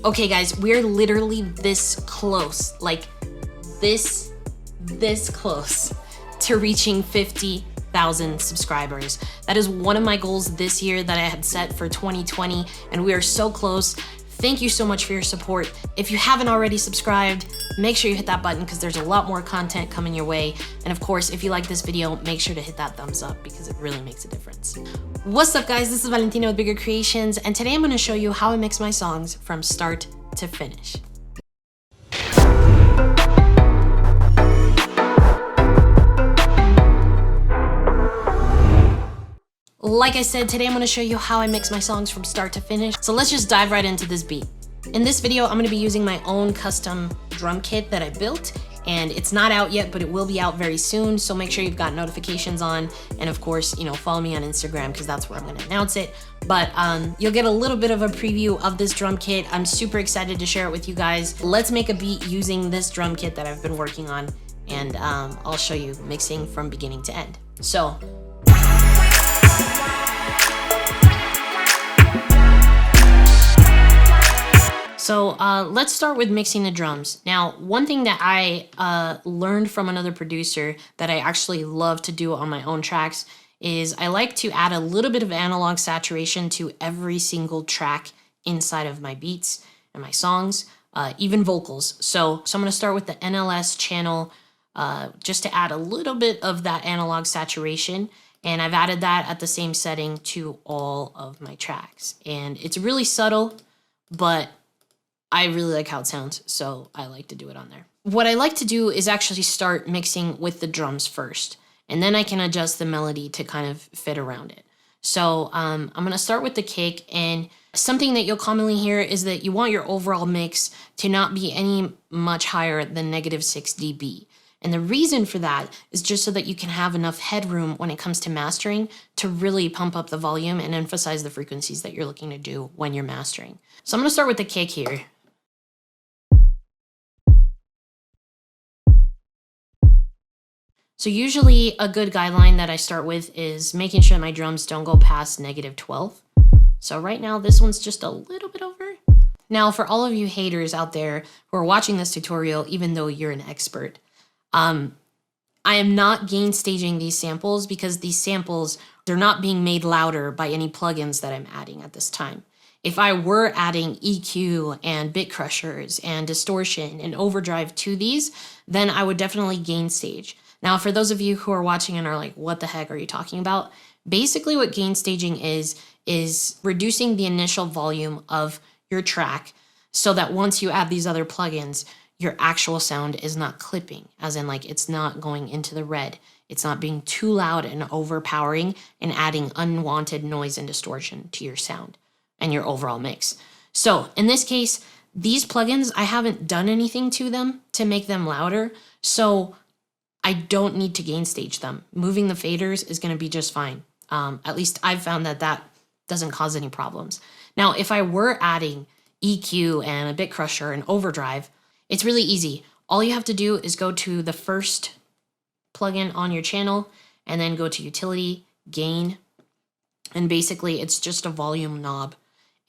Okay guys, we're literally this close, like this close to reaching 50,000 subscribers. That is one of my goals this year that I had set for 2020, and we are so close. Thank you so much for your support. If you haven't already subscribed, make sure you hit that button because there's a lot more content coming your way. And of course, if you like this video, make sure to hit that thumbs up because it really makes a difference. What's up guys, this is Valentina with Bigger Creations, and today I'm gonna show you how I mix my songs from start to finish. Like I said, today I'm gonna show you how I mix my songs from start to finish. So let's just dive right into this beat. In this video, I'm gonna be using my own custom drum kit that I built, and it's not out yet, but it will be out very soon. So make sure you've got notifications on. And of course, follow me on Instagram because that's where I'm gonna announce it. But you'll get a little bit of a preview of this drum kit. I'm super excited to share it with you guys. Let's make a beat using this drum kit that I've been working on, and I'll show you mixing from beginning to end. So let's start with mixing the drums. Now, one thing that I learned from another producer that I actually love to do on my own tracks is I like to add a little bit of analog saturation to every single track inside of my beats and my songs, even vocals. So I'm gonna start with the NLS channel just to add a little bit of that analog saturation. And I've added that at the same setting to all of my tracks. And it's really subtle, but I really like how it sounds, so I like to do it on there. What I like to do is actually start mixing with the drums first, and then I can adjust the melody to kind of fit around it. So I'm gonna start with the kick, and something that you'll commonly hear is that you want your overall mix to not be any much higher than -6 dB. And the reason for that is just so that you can have enough headroom when it comes to mastering to really pump up the volume and emphasize the frequencies that you're looking to do when you're mastering. So I'm gonna start with the kick here. So usually a good guideline that I start with is making sure my drums don't go past -12. So right now this one's just a little bit over. Now for all of you haters out there who are watching this tutorial, even though you're an expert, I am not gain staging these samples because these samples, they're not being made louder by any plugins that I'm adding at this time. If I were adding EQ and bit crushers and distortion and overdrive to these, then I would definitely gain stage. Now, for those of you who are watching and are like, what the heck are you talking about? Basically what gain staging is reducing the initial volume of your track so that once you add these other plugins, your actual sound is not clipping, as in like it's not going into the red. It's not being too loud and overpowering and adding unwanted noise and distortion to your sound and your overall mix. So in this case, these plugins, I haven't done anything to them to make them louder. So I don't need to gain stage them. Moving the faders is gonna be just fine. At least I've found that that doesn't cause any problems. Now, if I were adding EQ and a bit crusher and overdrive, it's really easy. All you have to do is go to the first plugin on your channel and then go to utility, gain, and basically it's just a volume knob.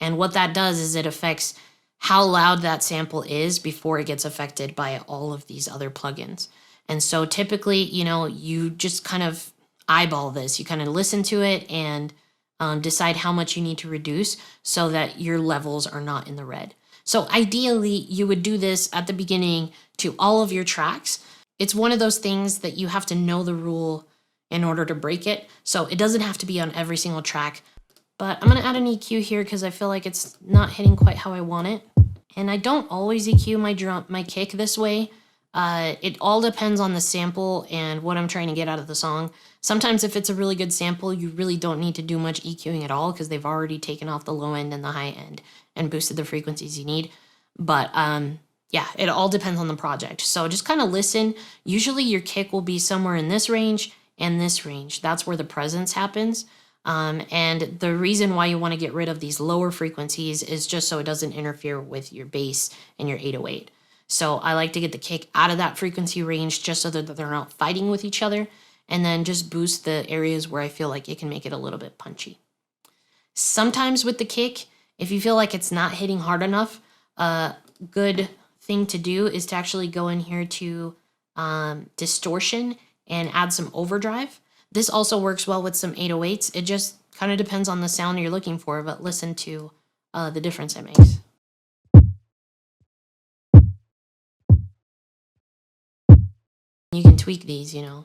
And what that does is it affects how loud that sample is before it gets affected by all of these other plugins. And so typically, you just kind of eyeball this. You kind of listen to it and decide how much you need to reduce so that your levels are not in the red. So ideally, you would do this at the beginning to all of your tracks. It's one of those things that you have to know the rule in order to break it. So it doesn't have to be on every single track. But I'm gonna add an EQ here because I feel like it's not hitting quite how I want it. And I don't always EQ my kick this way. It all depends on the sample and what I'm trying to get out of the song. Sometimes if it's a really good sample, you really don't need to do much EQing at all because they've already taken off the low end and the high end and boosted the frequencies you need. But yeah, it all depends on the project. So just kind of listen. Usually your kick will be somewhere in this range and this range. That's where the presence happens. And the reason why you want to get rid of these lower frequencies is just so it doesn't interfere with your bass and your 808. So I like to get the kick out of that frequency range just so that they're not fighting with each other, and then just boost the areas where I feel like it can make it a little bit punchy. Sometimes with the kick, if you feel like it's not hitting hard enough, a good thing to do is to actually go in here to distortion and add some overdrive. This also works well with some 808s. It just kind of depends on the sound you're looking for, but listen to the difference it makes. You can tweak these, you know.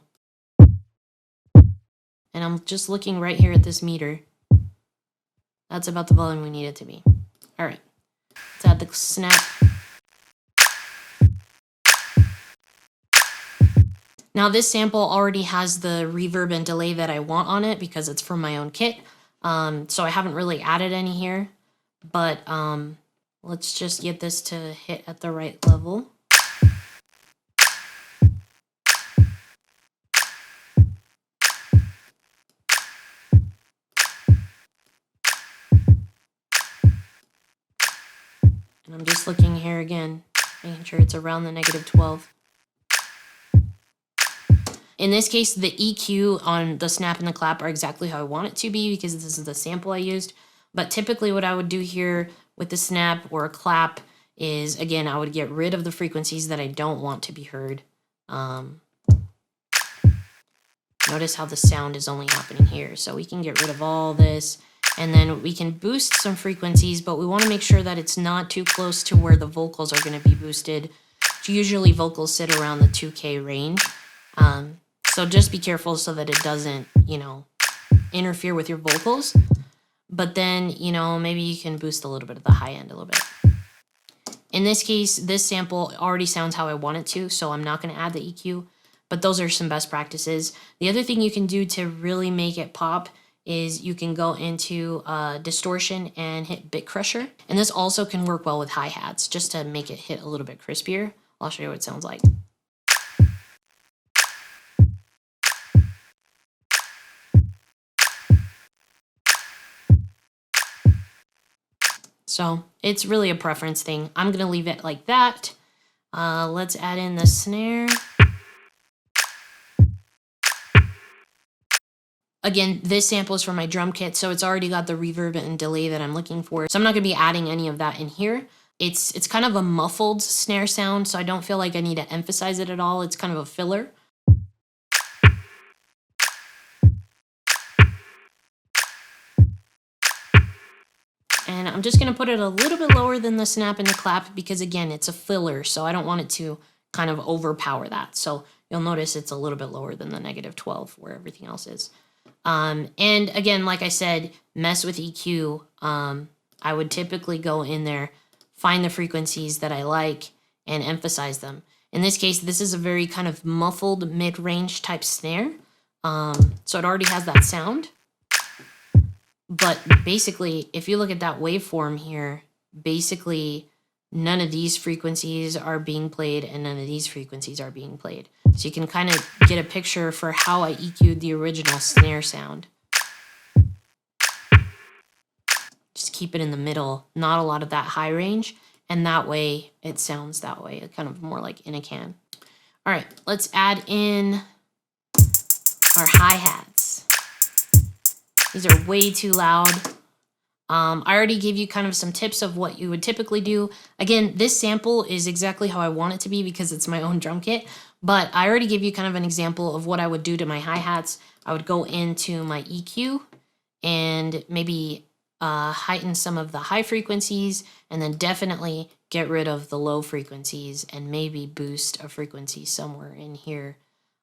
And I'm just looking right here at this meter. That's about the volume we need it to be. All right, let's add the snap. Now this sample already has the reverb and delay that I want on it because it's from my own kit. So I haven't really added any here, but let's just get this to hit at the right level. And I'm just looking here again, making sure it's around the -12. In this case, the EQ on the snap and the clap are exactly how I want it to be because this is the sample I used. But typically what I would do here with the snap or a clap is, again, I would get rid of the frequencies that I don't want to be heard. Notice how the sound is only happening here. So we can get rid of all this, and then we can boost some frequencies, but we want to make sure that it's not too close to where the vocals are going to be boosted. Usually vocals sit around the 2K range. So just be careful so that it doesn't, you know, interfere with your vocals. But then, you know, maybe you can boost a little bit of the high end a little bit. In this case, this sample already sounds how I want it to, so I'm not going to add the EQ. But those are some best practices. The other thing you can do to really make it pop is you can go into distortion and hit bit crusher. And this also can work well with hi-hats, just to make it hit a little bit crispier. I'll show you what it sounds like. So it's really a preference thing. I'm gonna leave it like that. Let's add in the snare. Again, this sample is from my drum kit, so it's already got the reverb and delay that I'm looking for. So I'm not gonna be adding any of that in here. It's kind of a muffled snare sound, so I don't feel like I need to emphasize it at all. It's kind of a filler. And I'm just gonna put it a little bit lower than the snap and the clap because again, it's a filler, so I don't want it to kind of overpower that. So you'll notice it's a little bit lower than the -12 where everything else is. And again, like I said, mess with EQ. I would typically go in there, find the frequencies that I like, and emphasize them. In this case, this is a very kind of muffled mid-range type snare. So it already has that sound. But basically, if you look at that waveform here, basically none of these frequencies are being played and none of these frequencies are being played. So you can kind of get a picture for how I EQ'd the original snare sound. Just keep it in the middle, not a lot of that high range, and that way it sounds that way, kind of more like in a can. All right, let's add in our hi-hats. These are way too loud. I already gave you kind of some tips of what you would typically do. Again, this sample is exactly how I want it to be because it's my own drum kit, but I already gave you kind of an example of what I would do to my hi-hats. I would go into my EQ and maybe heighten some of the high frequencies and then definitely get rid of the low frequencies and maybe boost a frequency somewhere in here.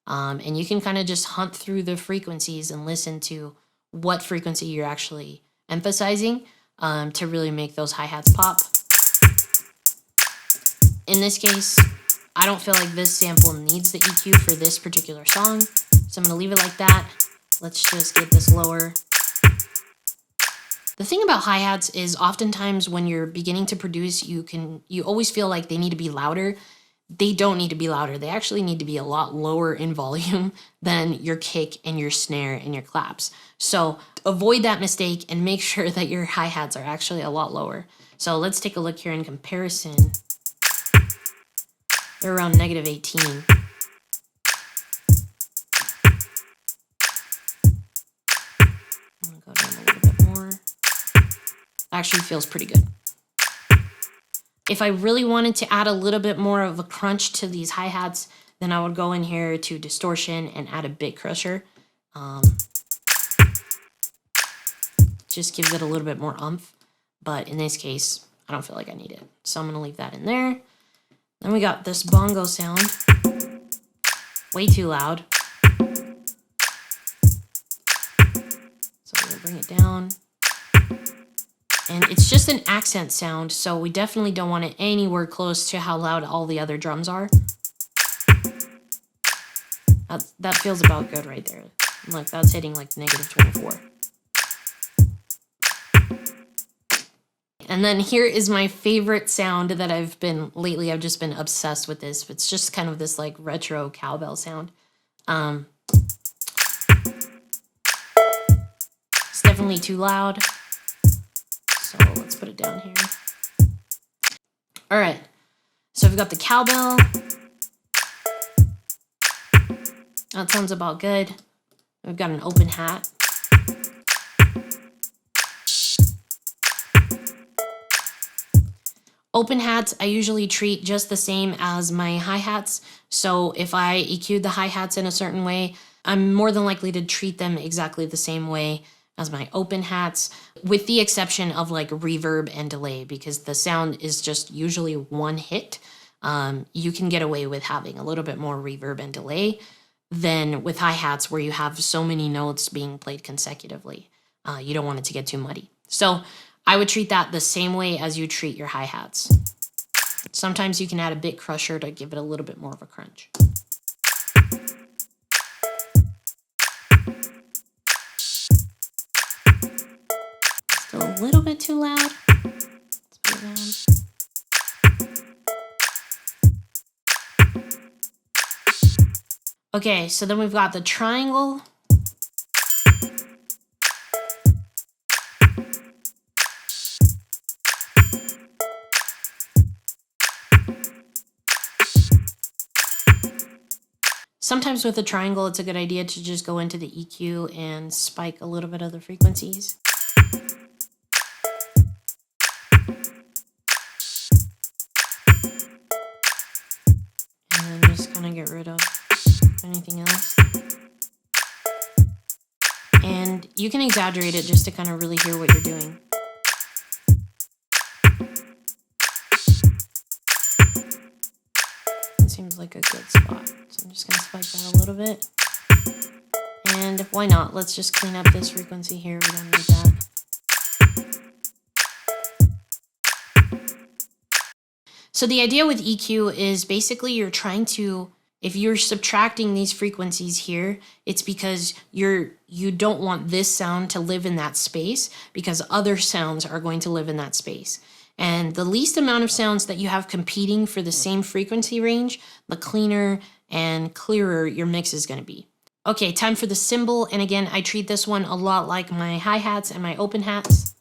And you can kind of just hunt through the frequencies and listen to what frequency you're actually emphasizing to really make those hi-hats pop. In this case, I don't feel like this sample needs the EQ for this particular song, so I'm gonna leave it like that. Let's just get this lower. The thing about hi-hats is oftentimes when you're beginning to produce, you always feel like they need to be louder. They don't need to be louder. They actually need to be a lot lower in volume than your kick and your snare and your claps. So avoid that mistake and make sure that your hi-hats are actually a lot lower. So let's take a look here in comparison. They're around -18. I'm gonna go down a little bit more. Actually feels pretty good. If I really wanted to add a little bit more of a crunch to these hi-hats, then I would go in here to distortion and add a bit crusher. Just gives it a little bit more oomph, but in this case, I don't feel like I need it. So I'm gonna leave that in there. Then we got this bongo sound, way too loud. So I'm gonna bring it down. And it's just an accent sound, so we definitely don't want it anywhere close to how loud all the other drums are. That feels about good right there. Look, that's hitting like -24. And then here is my favorite sound that I've just been obsessed with this. It's just kind of this like retro cowbell sound. It's definitely too loud. So let's put it down here. All right, so we've got the cowbell. That sounds about good. We've got an open hat. Open hats, I usually treat just the same as my hi-hats. So if I EQ'd the hi-hats in a certain way, I'm more than likely to treat them exactly the same way as my open hats, with the exception of like reverb and delay, because the sound is just usually one hit. You can get away with having a little bit more reverb and delay than with hi-hats where you have so many notes being played consecutively. You don't want it to get too muddy. So I would treat that the same way as you treat your hi-hats. Sometimes you can add a bit crusher to give it a little bit more of a crunch. Still a little bit too loud. Let's put it down. Okay, so then we've got the triangle. Sometimes with a triangle, it's a good idea to just go into the EQ and spike a little bit of the frequencies. And then just kind of get rid of anything else. And you can exaggerate it just to kind of really hear what you're doing. It seems like a good spot. So I'm just going to spike that a little bit. And why not? Let's just clean up this frequency here. We don't need that. So the idea with EQ is basically you're trying to, if you're subtracting these frequencies here, it's because you don't want this sound to live in that space because other sounds are going to live in that space. And the least amount of sounds that you have competing for the same frequency range, the cleaner and clearer your mix is going to be. Okay, time for the cymbal. And again, I treat this one a lot like my hi-hats and my open hats.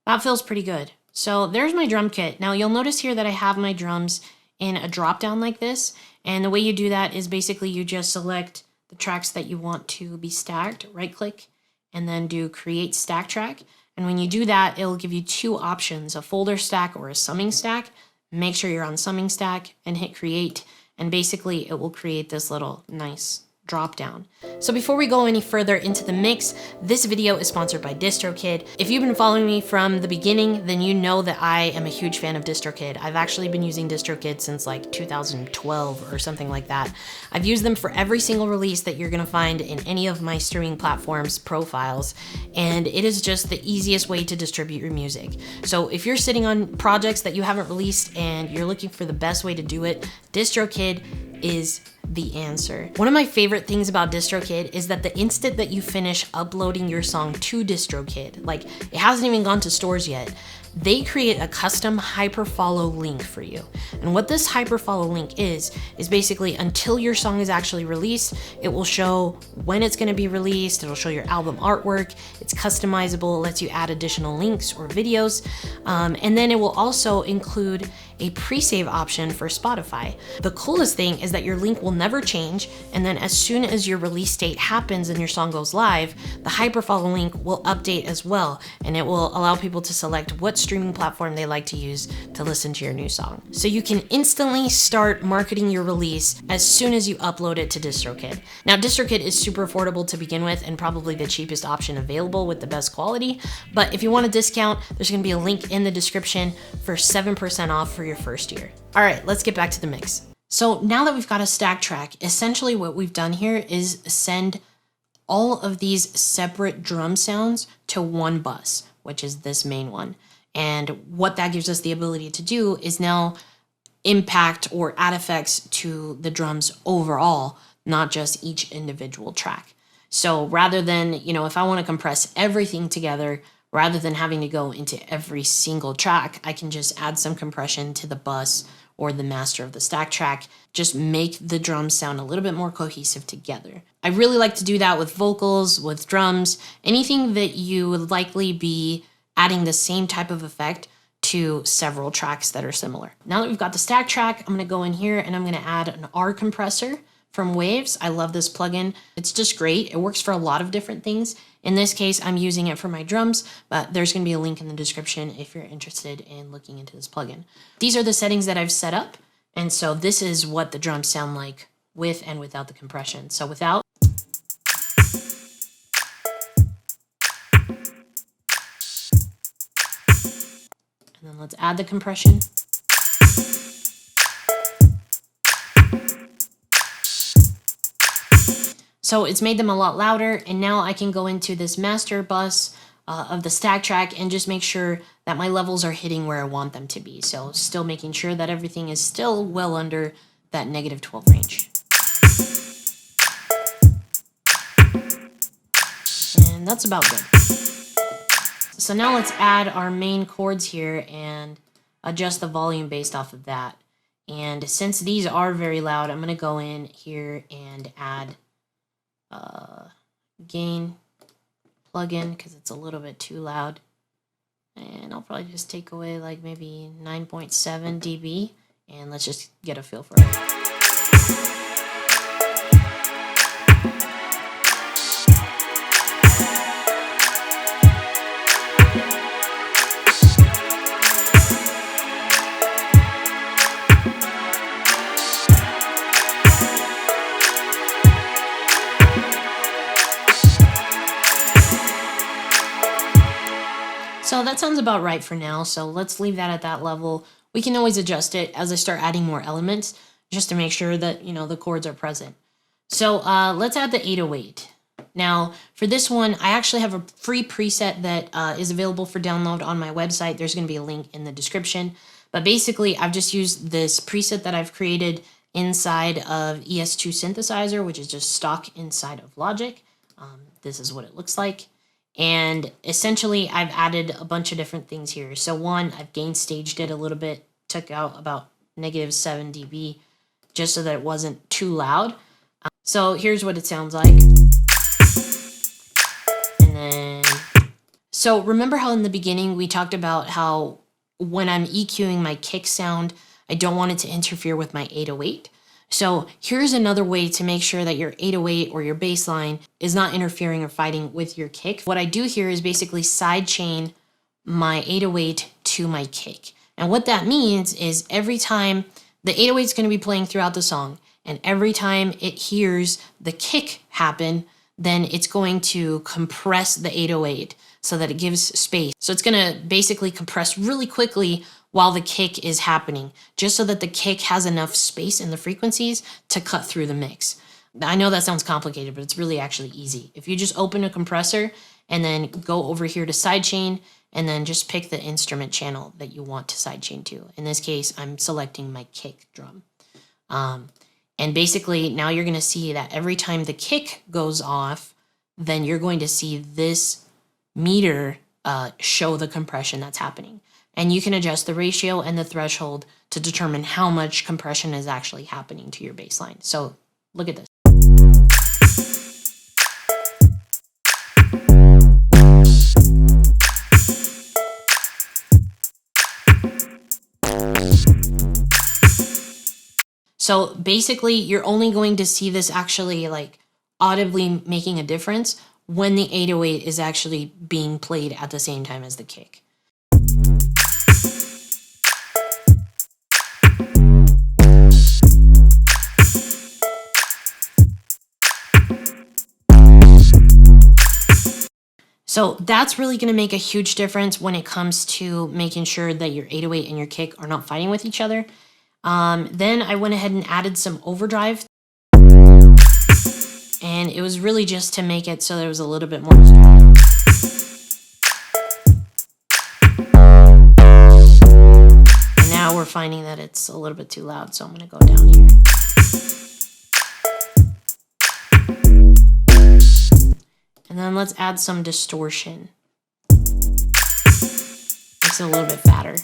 That feels pretty good. So there's my drum kit. Now you'll notice here that I have my drums in a drop down like this. And the way you do that is basically you just select the tracks that you want to be stacked, right click, and then do create stack track. And when you do that, it'll give you two options, a folder stack or a summing stack. Make sure you're on summing stack and hit create. And basically it will create this little nice drop down. So before we go any further into the mix, this video is sponsored by DistroKid. If you've been following me from the beginning, then you know that I am a huge fan of DistroKid. I've actually been using DistroKid since like 2012 or something like that. I've used them for every single release that you're gonna find in any of my streaming platforms profiles, and it is just the easiest way to distribute your music. So if you're sitting on projects that you haven't released and you're looking for the best way to do it, DistroKid is the answer. One of my favorite things about DistroKid is that the instant that you finish uploading your song to DistroKid, like it hasn't even gone to stores yet, they create a custom hyperfollow link for you. And what this hyperfollow link is basically until your song is actually released, it will show when it's gonna be released, it'll show your album artwork, it's customizable, it lets you add additional links or videos, and then it will also include a pre-save option for Spotify. The coolest thing is that your link will never change, and then as soon as your release date happens and your song goes live, the hyperfollow link will update as well, and it will allow people to select what streaming platform they like to use to listen to your new song. So you can instantly start marketing your release as soon as you upload it to DistroKid. Now, DistroKid is super affordable to begin with and probably the cheapest option available with the best quality, but if you want a discount, there's gonna be a link in the description for 7% off for your first year. All right, let's get back to the mix. So now that we've got a stack track, essentially what we've done here is send all of these separate drum sounds to one bus, which is this main one. And what that gives us the ability to do is now impact or add effects to the drums overall, not just each individual track. So rather than, if I want to compress everything together, rather than having to go into every single track, I can just add some compression to the bus or the master of the stack track, just make the drums sound a little bit more cohesive together. I really like to do that with vocals, with drums, anything that you would likely be adding the same type of effect to several tracks that are similar. Now that we've got the stack track, I'm gonna go in here and I'm gonna add an R compressor from Waves. I love this plugin. It's just great. It works for a lot of different things. In this case, I'm using it for my drums, but there's gonna be a link in the description if you're interested in looking into this plugin. These are the settings that I've set up. And so this is what the drums sound like with and without the compression. So without, and then let's add the compression. So it's made them a lot louder, and now I can go into this master bus of the stack track and just make sure that my levels are hitting where I want them to be. So still making sure that everything is still well under that -12 range. And that's about good. So now let's add our main chords here and adjust the volume based off of that. And since these are very loud, I'm gonna go in here and add gain plugin because it's a little bit too loud. And I'll probably just take away like maybe 9.7 dB and let's just get a feel for it. So that sounds about right for now, so let's leave that at that level. We can always adjust it as I start adding more elements, just to make sure that, the chords are present. So let's add the 808. Now, for this one, I actually have a free preset that is available for download on my website. There's going to be a link in the description. But basically, I've just used this preset that I've created inside of ES2 synthesizer, which is just stock inside of Logic. This is what it looks like. And essentially, I've added a bunch of different things here. So one, I've gain staged it a little bit, took out about -7 dB, just so that it wasn't too loud. So here's what it sounds like. And then, so remember how in the beginning we talked about how when I'm EQing my kick sound, I don't want it to interfere with my 808. So here's another way to make sure that your 808 or your bass line is not interfering or fighting with your kick. What I do here is basically sidechain my 808 to my kick. And what that means is every time the 808 is going to be playing throughout the song, and every time it hears the kick happen, then it's going to compress the 808 so that it gives space. So it's going to basically compress really quickly while the kick is happening, just so that the kick has enough space in the frequencies to cut through the mix. I know that sounds complicated, but it's really actually easy. If you just open a compressor and then go over here to sidechain and then just pick the instrument channel that you want to sidechain to. In this case, I'm selecting my kick drum. And basically now you're gonna see that every time the kick goes off, then you're going to see this meter show the compression that's happening. and you can adjust the ratio and the threshold to determine how much compression is actually happening to your bass line. So look at this. So basically, you're only going to see this actually like audibly making a difference when the 808 is actually being played at the same time as the kick. So that's really going to make a huge difference when it comes to making sure that your 808 and your kick are not fighting with each other. Then I went ahead and added some overdrive. And it was really just to make it so there was a little bit more. And now we're finding that it's a little bit too loud, so I'm going to go down here. And then let's add some distortion. Makes it a little bit fatter.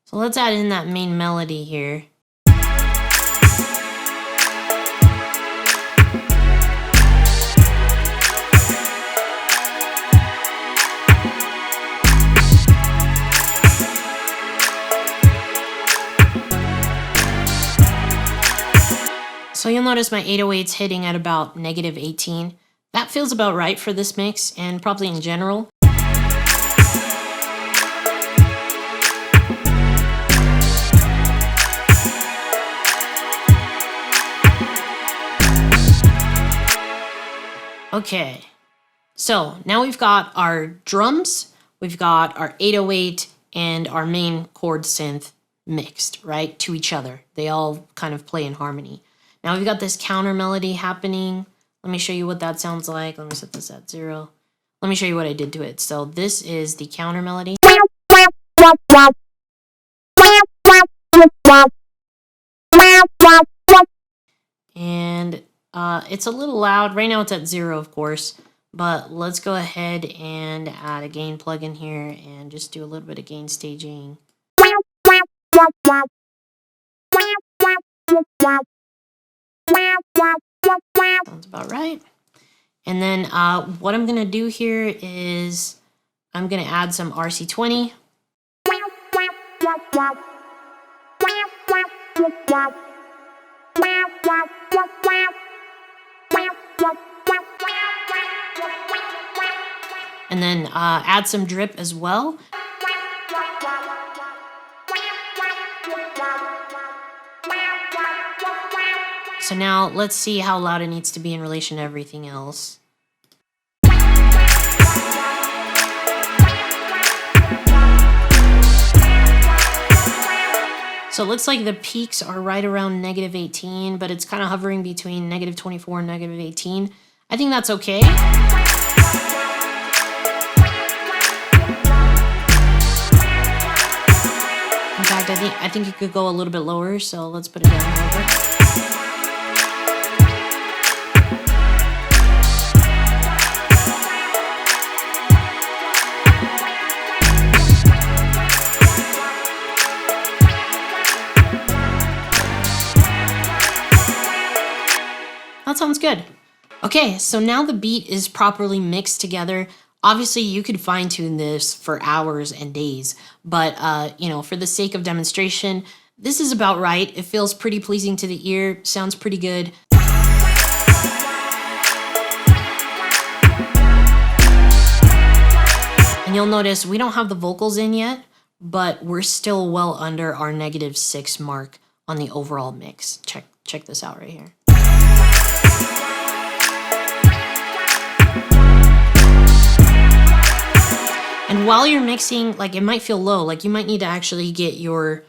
So let's add in that main melody here. So you'll notice my 808's hitting at about -18. That feels about right for this mix and probably in general. Okay, so now we've got our drums, we've got our 808 and our main chord synth mixed, right, to each other. They all kind of play in harmony. Now we've got this counter melody happening. Let me show you what that sounds like. Let me set this at 0. Let me show you what I did to it. So this is the counter melody. And it's a little loud. Right now it's at 0, of course. But let's go ahead and add a gain plugin here and just do a little bit of gain staging. Sounds about right. And then what I'm going to do here is I'm going to add some RC20. And then add some drip as well. So now let's see how loud it needs to be in relation to everything else. So it looks like the peaks are right around -18, but it's kind of hovering between -24 and -18. I think that's okay. In fact, I think it could go a little bit lower, so let's put it down a little bit. That sounds good. Okay, so now the beat is properly mixed together. Obviously, you could fine-tune this for hours and days, but you know, for the sake of demonstration, this is about right. It feels pretty pleasing to the ear, sounds pretty good. And you'll notice we don't have the vocals in yet, but we're still well under our -6 mark on the overall mix. Check this out right here. And while you're mixing, like, it might feel low, like you might need to actually get your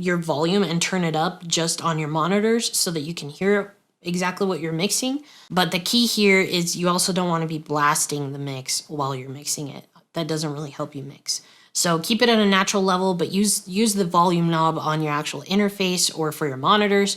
volume and turn it up just on your monitors so that you can hear exactly what you're mixing. But the key here is you also don't want to be blasting the mix while you're mixing it. That doesn't really help you mix. So keep it at a natural level, but use the volume knob on your actual interface or for your monitors.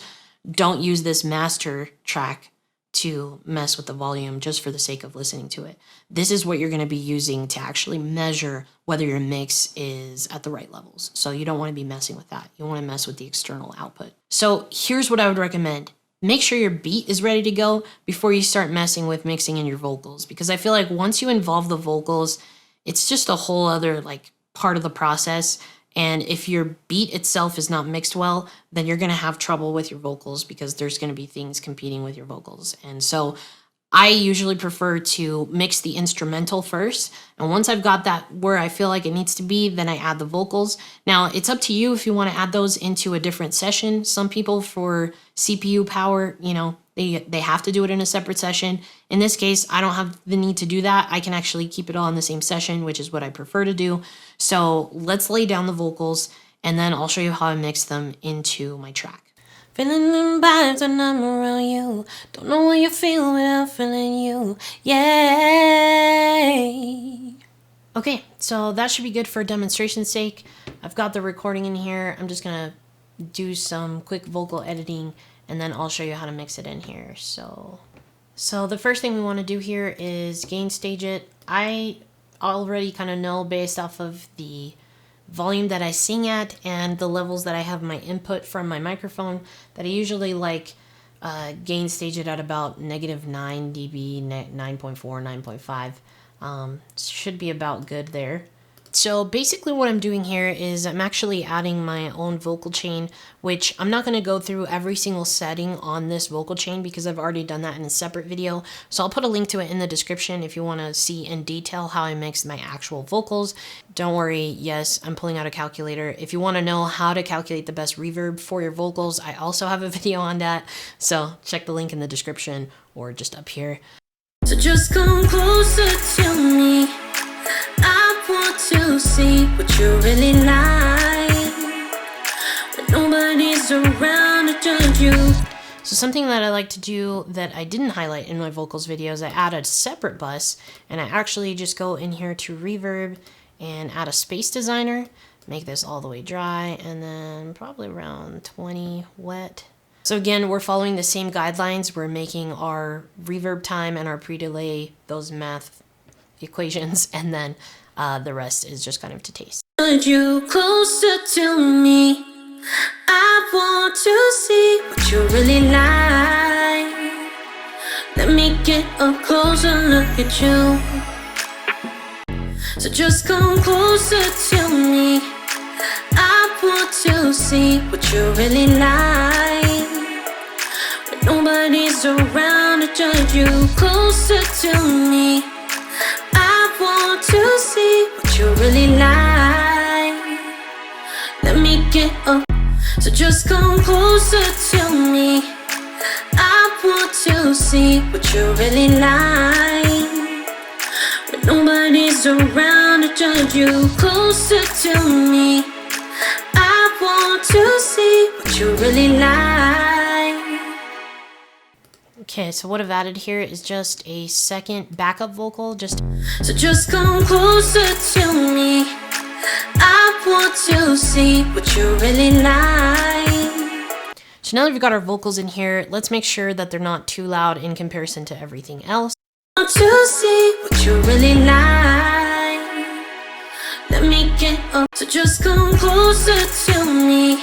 Don't use this master track to mess with the volume just for the sake of listening to it. This is what you're going to be using to actually measure whether your mix is at the right levels. So you don't want to be messing with that. You want to mess with the external output. So here's what I would recommend. Make sure your beat is ready to go before you start messing with mixing in your vocals, because I feel like once you involve the vocals, it's just a whole other like part of the process. And if your beat itself is not mixed well, then you're going to have trouble with your vocals because there's going to be things competing with your vocals. And so I usually prefer to mix the instrumental first. And once I've got that where I feel like it needs to be, then I add the vocals. Now, it's up to you if you want to add those into a different session. Some people, for CPU power, you know, they have to do it in a separate session. In this case, I don't have the need to do that. I can actually keep it all in the same session, which is what I prefer to do. So let's lay down the vocals, and then I'll show you how I mix them into my track. Feeling them vibes when I'm around you. Don't know what you feel without feeling you. Yay! Okay, so that should be good for demonstration's sake. I've got the recording in here. I'm just gonna do some quick vocal editing, and then I'll show you how to mix it in here. So the first thing we want to do here is gain stage it. I already kind of know based off of the volume that I sing at and the levels that I have my input from my microphone that I usually like gain stage it at about -9 dB, 9.4, 9.5. Should be about good there. So basically what I'm doing here is I'm actually adding my own vocal chain, which I'm not going to go through every single setting on this vocal chain because I've already done that in a separate video. So I'll put a link to it in the description if you want to see in detail how I mix my actual vocals. Don't worry, yes, I'm pulling out a calculator. If you want to know how to calculate the best reverb for your vocals, I also have a video on that. So check the link in the description or just up here. So just come closer to me. I want to see what you really like when nobody's around to judge you. So something that I like to do that I didn't highlight in my vocals videos, I add a separate bus, and I actually just go in here to reverb and add a space designer, make this all the way dry, and then probably around 20 wet. So again, we're following the same guidelines. We're making our reverb time and our pre-delay, those math equations, and then the rest is just kind of to taste. You closer to me. I want to see what you really like. Let me get a closer look at you. So just come closer to me. I want to see what you really like when nobody's around to judge you. Closer to me. I want to see what you really like. Let me get up. So just come closer to me. I want to see what you really like when nobody's around to judge you. Closer to me. I want to see what you really like. Okay, so what I've added here is just a second backup vocal. So just come closer to me. I want to see what you really like. So now that we've got our vocals in here, let's make sure that they're not too loud in comparison to everything else. I want to see what you really like. Let me get up. So just come closer to me.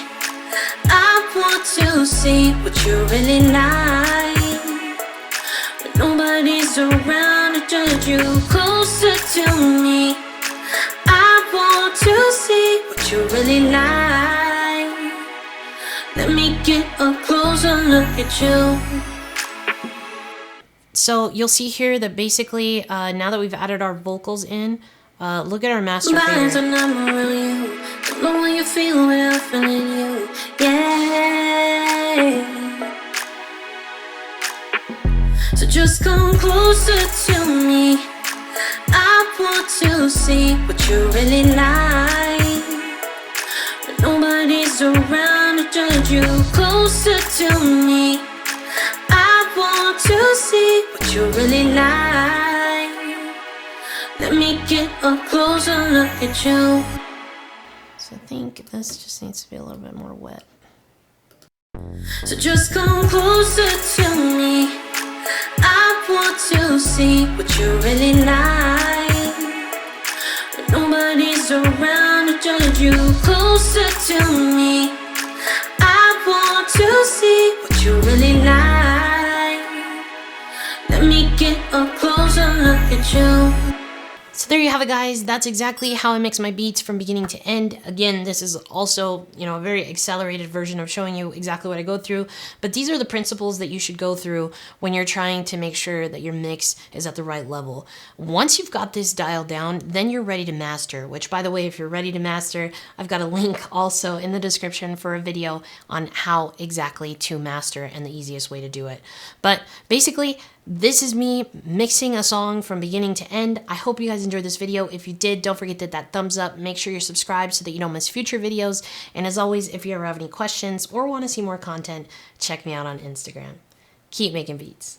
I want to see what you really like. Nobody's around to judge you. Closer to me. I want to see what you really like. Let me get a closer look at you. So you'll see here that basically now that we've added our vocals in, look at our master fader. Don't know what you feel without feeling you. Yeah. So just come closer to me. I want to see what you really like when nobody's around to judge you. Closer to me. I want to see what you really like. Let me get a closer look at you. So I think this just needs to be a little bit more wet. So just come closer to me. to see what you really like. When nobody's around to judge you, closer to me. I want to see what you really like. Let me get a closer look at you. So there you have it, guys. That's exactly how I mix my beats from beginning to end. Again, this is also, a very accelerated version of showing you exactly what I go through. But these are the principles that you should go through when you're trying to make sure that your mix is at the right level. Once you've got this dialed down, then you're ready to master, which, by the way, if you're ready to master, I've got a link also in the description for a video on how exactly to master and the easiest way to do it. But basically, this is me mixing a song from beginning to end. I hope you guys enjoyed this video. If you did, don't forget to hit that thumbs up. Make sure you're subscribed so that you don't miss future videos. And as always, if you ever have any questions or want to see more content, check me out on Instagram. Keep making beats.